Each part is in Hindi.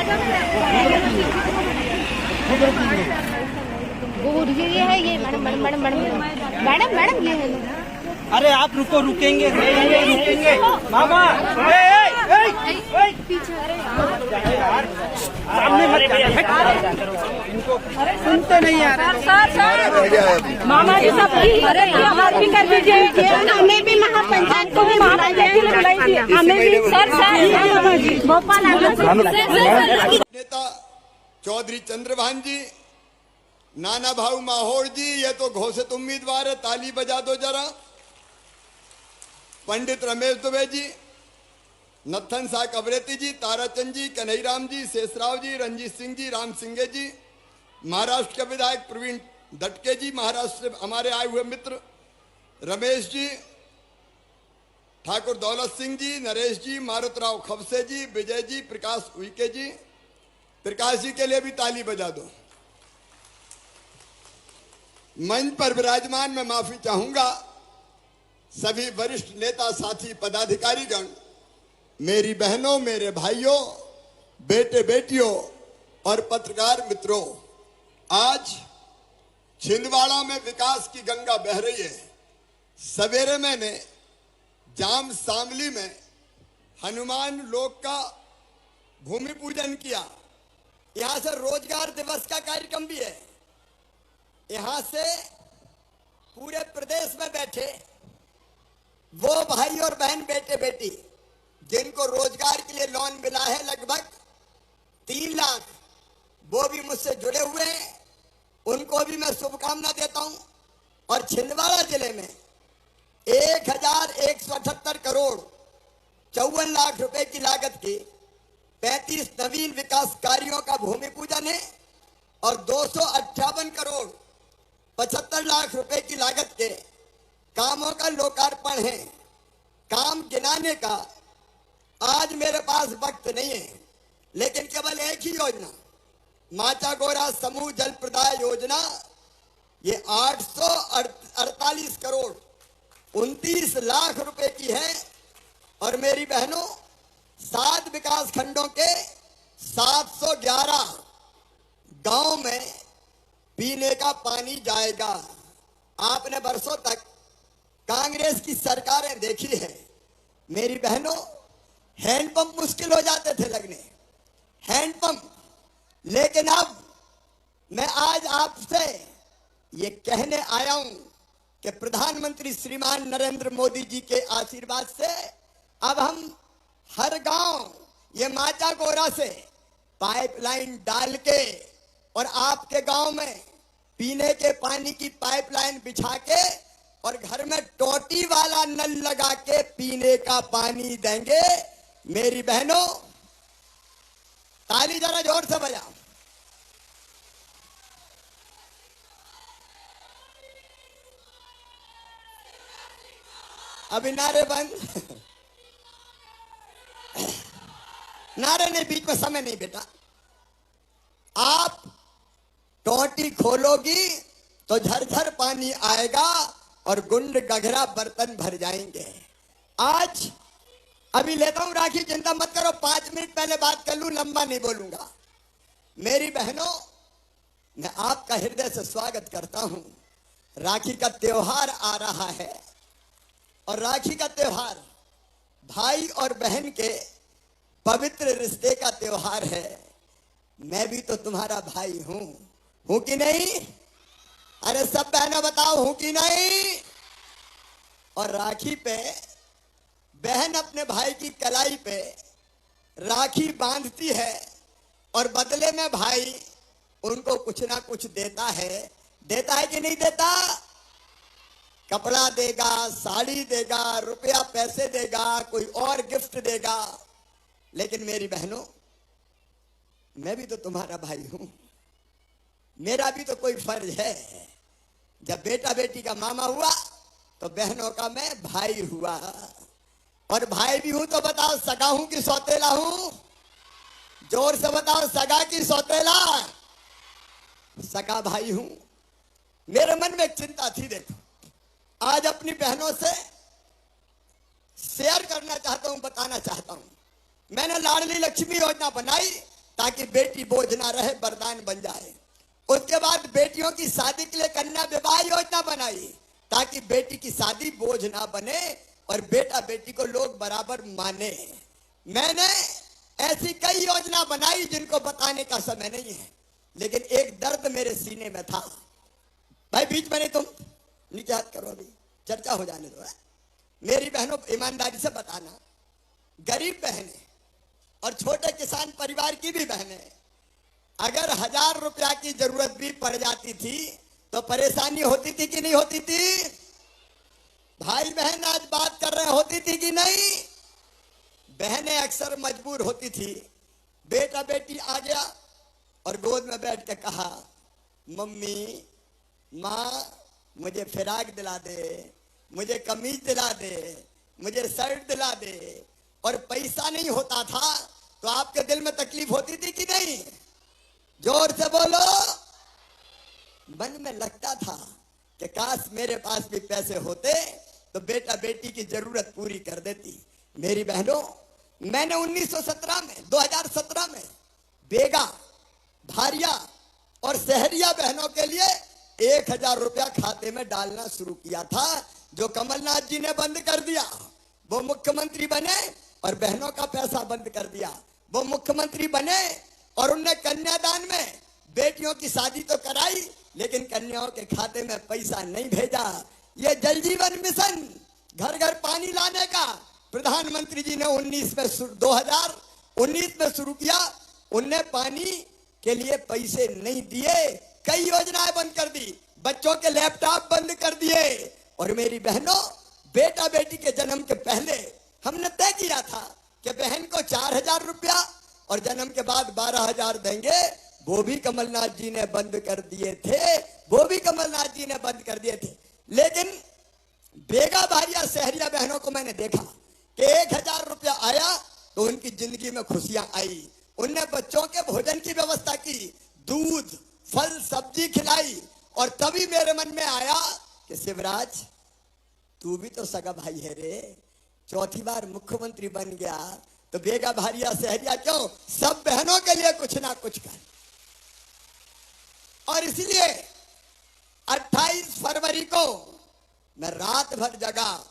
ये है ये madam madam madam madam madam madam ये है। अरे आप रुको, रुकेंगे रुकेंगे मामा। सामने मत सुनते नहीं यार। मामा जी सब अरे भी कर दीजिए। हमें भी महापंचायत को भी महापंचायत बुलाइए। हमें भी सर भोपाल नेता चौधरी चंद्रभान जी, नाना भाऊ माहौड़ जी, ये तो घोषित उम्मीदवार है, ताली बजा दो जरा। पंडित रमेश दुबे जी, नत्थन शाह कबरेती जी, ताराचंद जी, कन्हैराम जी, शेषराव जी, रंजीत सिंह जी, राम सिंघे जी, महाराष्ट्र के विधायक प्रवीण दटके जी, महाराष्ट्र से हमारे आए हुए मित्र रमेश जी, ठाकुर दौलत सिंह जी, नरेश जी, मारुतराव खबसे जी, विजय जी, प्रकाश उइके जी। प्रकाश जी के लिए भी ताली बजा दो। मंच पर विराजमान मैं माफी चाहूंगा सभी वरिष्ठ नेता साथी पदाधिकारीगण, मेरी बहनों, मेरे भाइयों, बेटे बेटियों और पत्रकार मित्रों। आज छिंदवाड़ा में विकास की गंगा बह रही है। सवेरे मैंने जाम शामली में हनुमान लोक का भूमि पूजन किया। यहां से रोजगार दिवस का कार्यक्रम भी है। यहां से पूरे प्रदेश में बैठे वो भाई और बहन, बेटे बेटी जिनको रोजगार के लिए लोन मिला है लगभग 3 लाख, वो भी मुझसे जुड़े हुए हैं। उनको भी मैं शुभकामना देता हूं। और छिंदवाड़ा जिले में 1178 करोड़ 54 लाख रुपए की लागत की 35 नवीन विकास कार्यों का भूमि पूजन है और 258 करोड़ 75 लाख रुपए की लागत के कामों का लोकार्पण है। काम गिनाने का आज मेरे पास वक्त नहीं है, लेकिन केवल एक ही योजना, माचा गोरा समूह जल प्रदाय योजना, ये 848 करोड़ 29 लाख रुपए की है। और मेरी बहनों, 7 विकास खंडों के 711 गांव में पीने का पानी जाएगा। आपने बरसों तक कांग्रेस की सरकारें देखी है मेरी बहनों, हैंडपंप मुश्किल हो जाते थे लगने, हैंडपंप। लेकिन अब मैं आज आपसे ये कहने आया हूं कि प्रधानमंत्री श्रीमान नरेंद्र मोदी जी के आशीर्वाद से अब हम हर गांव ये माचा गोरा से पाइपलाइन डाल के और आपके गांव में पीने के पानी की पाइपलाइन बिछा के और घर में टोटी वाला नल लगा के पीने का पानी देंगे। मेरी बहनों, ताली जरा जोर से बजाओ। अभी नारे बंद। नारे नहीं, बीच में समय नहीं बेटा। आप टोटी खोलोगी तो झरझर पानी आएगा और गुंड गघरा बर्तन भर जाएंगे। आज अभी लेता हूं राखी, चिंता मत करो, 5 मिनट पहले बात कर लूं, लंबा नहीं बोलूंगा। मेरी बहनों, मैं आपका हृदय से स्वागत करता हूं। राखी का त्योहार आ रहा है और राखी का त्योहार भाई और बहन के पवित्र रिश्ते का त्योहार है। मैं भी तो तुम्हारा भाई हूं कि नहीं? अरे सब बहनों बताओ, हूं कि नहीं? और राखी पे बहन अपने भाई की कलाई पे राखी बांधती है और बदले में भाई उनको कुछ ना कुछ देता है। देता है कि नहीं देता? कपड़ा देगा, साड़ी देगा, रुपया पैसे देगा, कोई और गिफ्ट देगा। लेकिन मेरी बहनों, मैं भी तो तुम्हारा भाई हूं। मेरा भी तो कोई फर्ज है। जब बेटा बेटी का मामा हुआ तो बहनों का मैं भाई हुआ। और भाई भी हूं तो बताओ, सगा हूं कि सौतेला हूं? जोर से बताओ, सगा कि सौतेला? सगा भाई हूं। मेरे मन में एक चिंता थी। देखो, आज अपनी बहनों से शेयर करना चाहता हूं, बताना चाहता हूं। मैंने लाडली लक्ष्मी योजना बनाई ताकि बेटी बोझ ना रहे, वरदान बन जाए। उसके बाद बेटियों की शादी के लिए कन्या विवाह योजना बनाई ताकि बेटी की शादी बोझ ना बने और बेटा बेटी को लोग बराबर माने। मैंने ऐसी कई योजना बनाई जिनको बताने का समय नहीं है, लेकिन एक दर्द मेरे सीने में था। भाई बीच में नहीं, तुम नीचे हाथ करो, अभी चर्चा हो जाने दो। मेरी बहनों, ईमानदारी से बताना, गरीब बहनें और छोटे किसान परिवार की भी बहनें, अगर 1000 रुपया की जरूरत भी पड़ जाती थी तो परेशानी होती थी कि नहीं होती थी? भाई बहन आज बात कर रहे, होती थी कि नहीं? बहनें अक्सर मजबूर होती थी। बेटा बेटी आ गया और गोद में बैठ के कहा, मम्मी, माँ, मुझे फिराक दिला दे, मुझे कमीज दिला दे, मुझे शर्ट दिला दे। और पैसा नहीं होता था तो आपके दिल में तकलीफ होती थी कि नहीं? जोर से बोलो। मन में लगता था कि काश मेरे पास भी पैसे होते तो बेटा बेटी की जरूरत पूरी कर देती। मेरी बहनों, मैंने 2017 में बेगा, भारिया और शहरिया बहनों के लिए 1000 रुपया खाते में डालना शुरू किया था, जो कमलनाथ जी ने बंद कर दिया। वो मुख्यमंत्री बने और बहनों का पैसा बंद कर दिया। वो मुख्यमंत्री बने और उनने कन्यादान में बेटियों की शादी तो कराई, लेकिन कन्याओं के खाते में पैसा नहीं भेजा। ये जल जीवन मिशन, घर घर पानी लाने का प्रधानमंत्री जी ने 2019 में शुरू किया। उनने पानी के लिए पैसे नहीं दिए, कई योजनाएं बंद कर दी, बच्चों के लैपटॉप बंद कर दिए। और मेरी बहनों, बेटा बेटी के जन्म के पहले हमने तय किया था कि बहन को 4000 रुपया और जन्म के बाद 12000 देंगे। वो भी कमलनाथ जी ने बंद कर दिए थे, वो भी कमलनाथ जी ने बंद कर दिए थे। लेकिन बेगा, भारिया, शहरिया बहनों को मैंने देखा कि 1000 रुपया आया तो उनकी जिंदगी में खुशियां आई। उनने बच्चों के भोजन की व्यवस्था की, दूध, फल, सब्जी खिलाई। और तभी मेरे मन में आया कि शिवराज, तू भी तो सगा भाई है रे, चौथी बार मुख्यमंत्री बन गया तो बेगा, भारिया, शहरिया क्यों, सब बहनों के लिए कुछ ना कुछ कर। और इसलिए 28 फरवरी को मैं रात भर जगा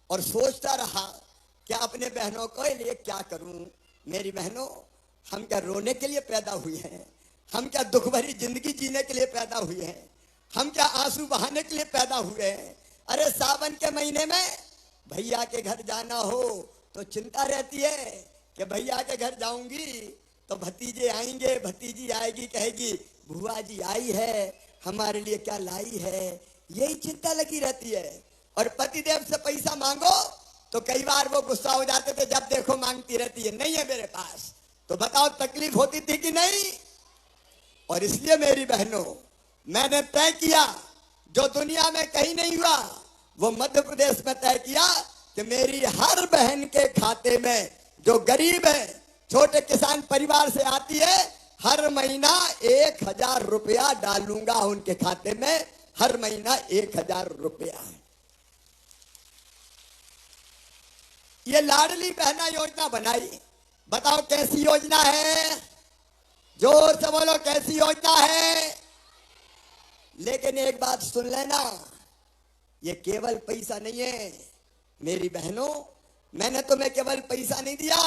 और सोचता रहा कि अपने बहनों के लिए क्या करूं। मेरी बहनों, हम क्या रोने के लिए पैदा हुई हैं? हम क्या दुख भरी जिंदगी जीने के लिए पैदा हुए हैं? हम क्या आंसू बहाने के लिए पैदा हुए हैं? अरे सावन के महीने में भैया के घर जाना हो तो चिंता रहती है कि भैया के घर जाऊंगी तो भतीजे आएंगे, भतीजी आएगी, कहेगी बुआ जी आई है, हमारे लिए क्या लाई है, यही चिंता लगी रहती है। और पतिदेव से पैसा मांगो तो कई बार वो गुस्सा हो जाते थे, जब देखो मांगती रहती है, नहीं है मेरे पास। तो बताओ तकलीफ होती थी कि नहीं? और इसलिए मेरी बहनों, मैंने तय किया, जो दुनिया में कहीं नहीं हुआ वो मध्य प्रदेश में तय किया कि मेरी हर बहन के खाते में, जो गरीब है, छोटे किसान परिवार से आती है, हर महीना 1000 रुपया डालूंगा उनके खाते में, हर महीना 1000 रुपया। ये लाडली बहना योजना बनाई। बताओ कैसी योजना है? जोर से बोलो, कैसी योजना है? लेकिन एक बात सुन लेना, ये केवल पैसा नहीं है मेरी बहनों। मैंने तुम्हें केवल पैसा नहीं दिया,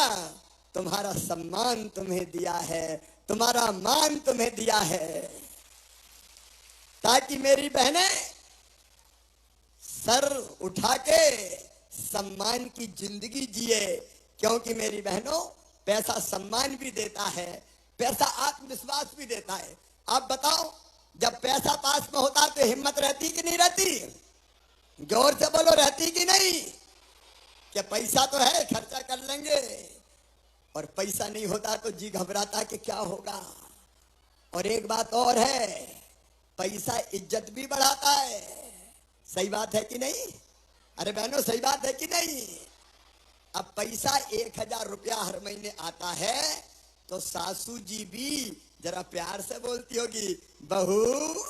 तुम्हारा सम्मान तुम्हें दिया है, तुम्हारा मान तुम्हें दिया है, ताकि मेरी बहनें सर उठा के सम्मान की जिंदगी जिए। क्योंकि मेरी बहनों, पैसा सम्मान भी देता है, पैसा आत्मविश्वास भी देता है। आप बताओ, जब पैसा पास में होता तो हिम्मत रहती कि नहीं रहती? जोर से बोलो, रहती कि नहीं? क्या पैसा तो है, खर्चा कर लेंगे, और पैसा नहीं होता तो जी घबराता कि क्या होगा। और एक बात और है, पैसा इज्जत भी बढ़ाता है। सही बात है कि नहीं? अरे बहनों, सही बात है कि नहीं? अब पैसा 1000 रुपया हर महीने आता है तो सासू जी भी जरा प्यार से बोलती होगी, बहू,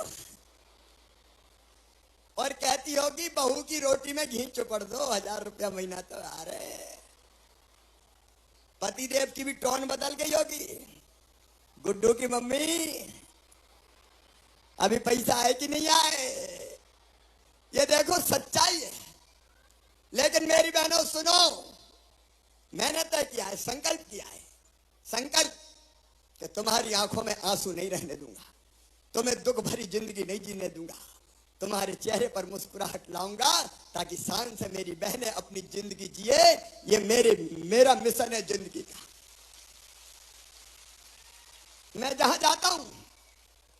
और कहती होगी बहू की रोटी में घी चुपड़ दो, 1000 रुपया महीना तो आ रहे। पतिदेव की भी टोन बदल गई होगी। गुड्डू की मम्मी अभी पैसा आए कि नहीं आए, ये देखो सच्चाई है। लेकिन मेरी बहनों सुनो, मैंने तय किया है, संकल्प किया है, संकल्प कि तुम्हारी आंखों में आंसू नहीं रहने दूंगा, तुम्हें दुख भरी जिंदगी नहीं जीने दूंगा, तुम्हारे चेहरे पर मुस्कुराहट लाऊंगा ताकि शान से मेरी बहनें अपनी जिंदगी जिए। ये मेरा मिशन है जिंदगी का। मैं जहां जाता हूं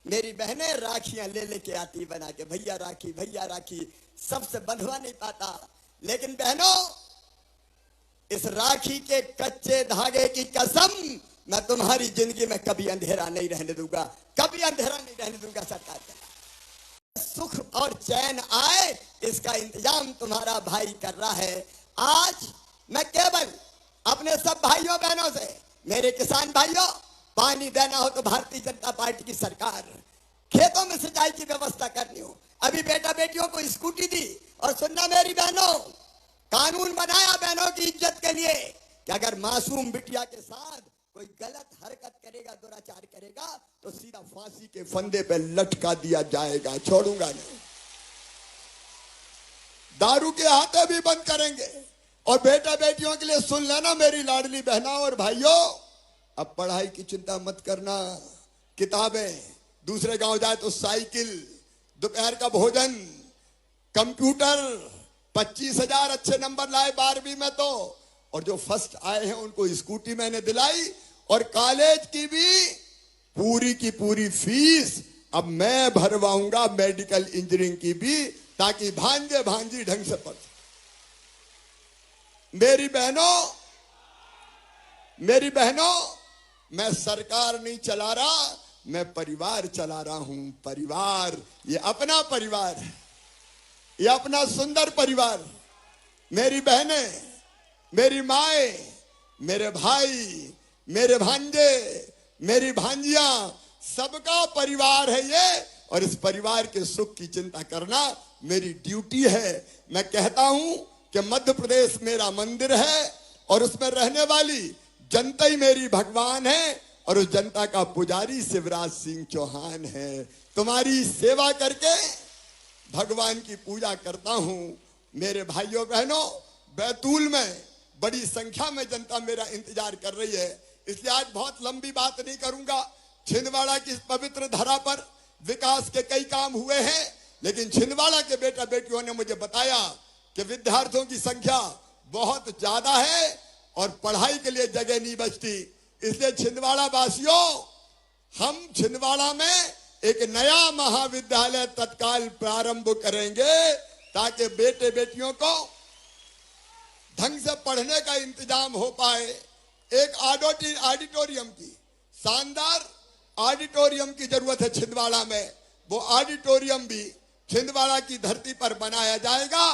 मेरी बहनें राखियां ले लेके आती बना के, भैया राखी भैया राखी। सबसे बंधवा नहीं पाता, लेकिन बहनों इस राखी के कच्चे धागे की कसम, मैं तुम्हारी जिंदगी में कभी अंधेरा नहीं रहने दूंगा, कभी अंधेरा नहीं रहने दूंगा। सरकार का सुख और चैन आए इसका इंतजाम तुम्हारा भाई कर रहा है। आज मैं केवल अपने सब भाइयों बहनों से, मेरे किसान भाइयों, पानी देना हो तो भारतीय जनता पार्टी की सरकार, खेतों में सिंचाई की व्यवस्था करनी हो, अभी बेटा बेटियों को स्कूटी दी। और सुनना मेरी बहनों, कानून बनाया बहनों की इज्जत के लिए कि अगर मासूम बिटिया के साथ कोई गलत हरकत करेगा, दुराचार करेगा, तो सीधा फांसी के फंदे पे लटका दिया जाएगा, छोड़ूंगा नहीं। दारू के हाथे भी बंद करेंगे। और बेटा बेटियों के लिए सुन लेना मेरी लाडली बहना और भाइयों, अब पढ़ाई की चिंता मत करना। किताबें, दूसरे गांव जाए तो साइकिल, दोपहर का भोजन, कंप्यूटर, 25,000 अच्छे नंबर लाए 12वीं में तो, और जो फर्स्ट आए हैं उनको स्कूटी मैंने दिलाई। और कॉलेज की भी पूरी की पूरी फीस अब मैं भरवाऊंगा, मेडिकल इंजीनियरिंग की भी, ताकि भांजे भांजी ढंग से पढ़। मेरी बहनों, मैं सरकार नहीं चला रहा, मैं परिवार चला रहा हूं। परिवार, ये अपना परिवार है, ये अपना सुंदर परिवार। मेरी बहनें, मेरी माए, मेरे भाई, मेरे भांजे, मेरी भांजियां, सबका परिवार है ये। और इस परिवार के सुख की चिंता करना मेरी ड्यूटी है। मैं कहता हूं कि मध्य प्रदेश मेरा मंदिर है और उसमें रहने वाली जनता ही मेरी भगवान है, और उस जनता का पुजारी शिवराज सिंह चौहान है। तुम्हारी सेवा करके भगवान की पूजा करता हूं। मेरे भाइयों बहनों, बैतूल में बड़ी संख्या में जनता मेरा इंतजार कर रही है, इसलिए आज बहुत लंबी बात नहीं करूंगा। छिंदवाड़ा की पवित्र धरा पर विकास के कई काम हुए हैं, लेकिन छिंदवाड़ा के बेटा बेटियों ने मुझे बताया कि विद्यार्थियों की संख्या बहुत ज्यादा है और पढ़ाई के लिए जगह नहीं बचती। इसलिए छिंदवाड़ा वासियों, हम छिंदवाड़ा में एक नया महाविद्यालय तत्काल प्रारंभ करेंगे ताकि बेटे बेटियों को ढंग से पढ़ने का इंतजाम हो पाए। एक ऑडिटोरियम की, शानदार ऑडिटोरियम की जरूरत है छिंदवाड़ा में। वो ऑडिटोरियम भी छिंदवाड़ा की धरती पर बनाया जाएगा।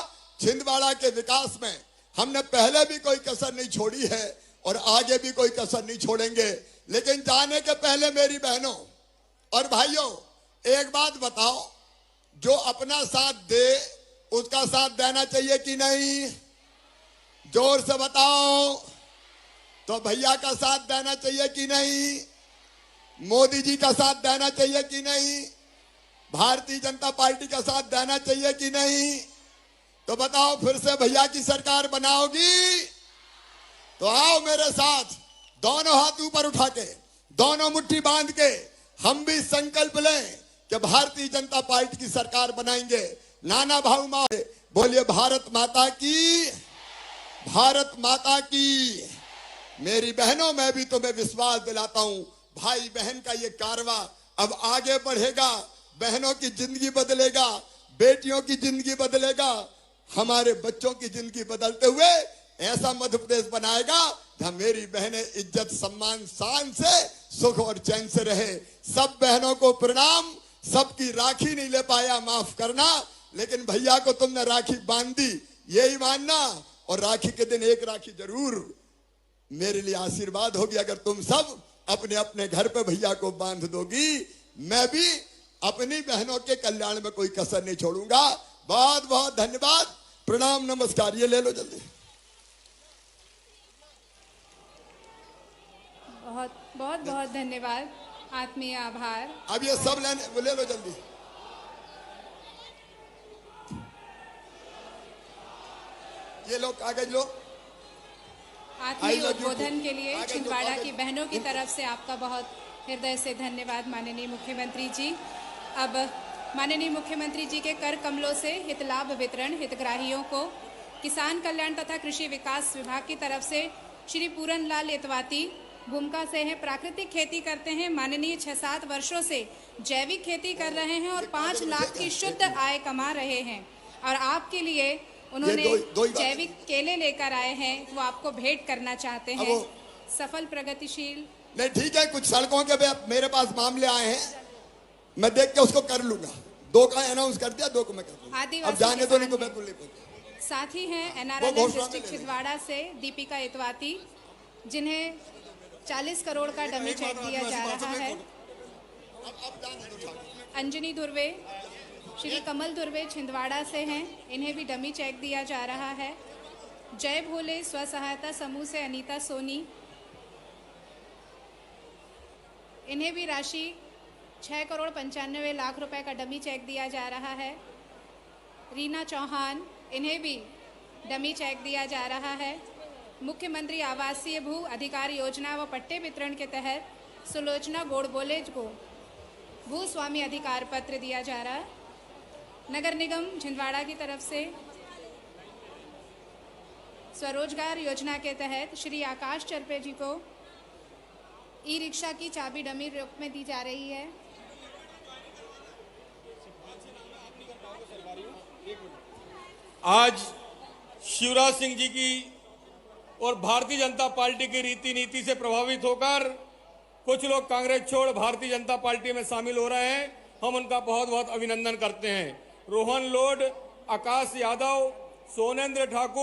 छिंदवाड़ा के विकास में हमने पहले भी कोई कसर नहीं छोड़ी है और आगे भी कोई कसर नहीं छोड़ेंगे। लेकिन जाने के पहले मेरी बहनों और भाइयों, एक बात बताओ, जो अपना साथ दे उसका साथ देना चाहिए कि नहीं? जोर से बताओ। तो भैया का साथ देना चाहिए कि नहीं? मोदी जी का साथ देना चाहिए कि नहीं? भारतीय जनता पार्टी का साथ देना चाहिए कि नहीं? तो बताओ, फिर से भैया की सरकार बनाओगी? तो आओ मेरे साथ, दोनों हाथ ऊपर उठा के, दोनों मुट्ठी बांध के हम भी संकल्प लें कि भारतीय जनता पार्टी की सरकार बनाएंगे। नाना भाऊ माँ बोलिए भारत माता की, भारत माता की। मेरी बहनों, मैं भी तुम्हें विश्वास दिलाता हूं, भाई बहन का ये कारवा अब आगे बढ़ेगा। बहनों की जिंदगी बदलेगा, बेटियों की जिंदगी बदलेगा, हमारे बच्चों की जिंदगी बदलते हुए ऐसा मध्य प्रदेश बनाएगा जहां मेरी बहनें इज्जत सम्मान शान से सुख और चैन से रहे। सब बहनों को प्रणाम। सबकी राखी नहीं ले पाया, माफ करना, लेकिन भैया को तुमने राखी बांध दी, यही मानना। और राखी के दिन एक राखी जरूर मेरे लिए आशीर्वाद होगी अगर तुम सब अपने अपने घर पे भैया को बांध दोगी। मैं भी अपनी बहनों के कल्याण में कोई कसर नहीं छोड़ूंगा। बहुत बहुत धन्यवाद, प्रणाम, नमस्कार। ये ले लो जल्दी। बहुत बहुत बहुत धन्यवाद। आत्मीय आभार। अब ये सब ले लो जल्दी। ये लो कागज लो। आत्मीय उद्बोधन के लिए छिंदवाड़ा की बहनों की तरफ से आपका बहुत हृदय से धन्यवाद माननीय मुख्यमंत्री जी। अब माननीय मुख्यमंत्री जी के कर कमलों से हित लाभ वितरण हितग्राहियों को किसान कल्याण तथा कृषि विकास विभाग की तरफ से श्री पूरन लाल इतवाती भूमिका से हैं, प्राकृतिक खेती करते हैं, माननीय 6-7 वर्षों से जैविक खेती कर रहे हैं और 5 लाख की शुद्ध आय कमा रहे हैं। और आपके लिए उन्होंने जैविक केले लेकर आए हैं, वो आपको भेंट करना चाहते हैं। सफल प्रगतिशील नहीं ठीक है, कुछ सड़कों के मेरे पास मामले आए हैं, मैं देख के उसको कर लूंगा। 2 का अनाउंस कर दिया, 2 को मैं कर दूंगा। अब जाने दो, नहीं तो मैं कुल्ली पहुंचा। साथ ही हैं एनआरएल डिस्ट्रिक्ट छिंदवाड़ा से दीपिका इतवाती, जिन्हें 40 करोड़ का डमी चेक दिया जा रहा है। अंजनी दुर्वे, श्री कमल दुर्वे छिंदवाड़ा से हैं, इन्हें भी डमी चेक दिया जा रहा है। जय भोले स्व सहायता समूह से अनीता सोनी, इन्हें भी राशि 6 करोड़ 95 लाख रुपए का डमी चेक दिया जा रहा है। रीना चौहान, इन्हें भी डमी चेक दिया जा रहा है। मुख्यमंत्री आवासीय भू अधिकार योजना व पट्टे वितरण के तहत सुलोचना गोड़बोले को भू स्वामी अधिकार पत्र दिया जा रहा है। नगर निगम छिंदवाड़ा की तरफ से स्वरोजगार योजना के तहत श्री आकाश चरपे जी को ई रिक्शा की चाबी डमी रूप में दी जा रही है। आज शिवराज सिंह जी की और भारतीय जनता पार्टी की रीति नीति से प्रभावित होकर कुछ लोग कांग्रेस छोड़ भारतीय जनता पार्टी में शामिल हो रहे हैं। हम उनका बहुत बहुत अभिनंदन करते हैं। रोहन लोड, आकाश यादव, सोनेंद्र ठाकुर।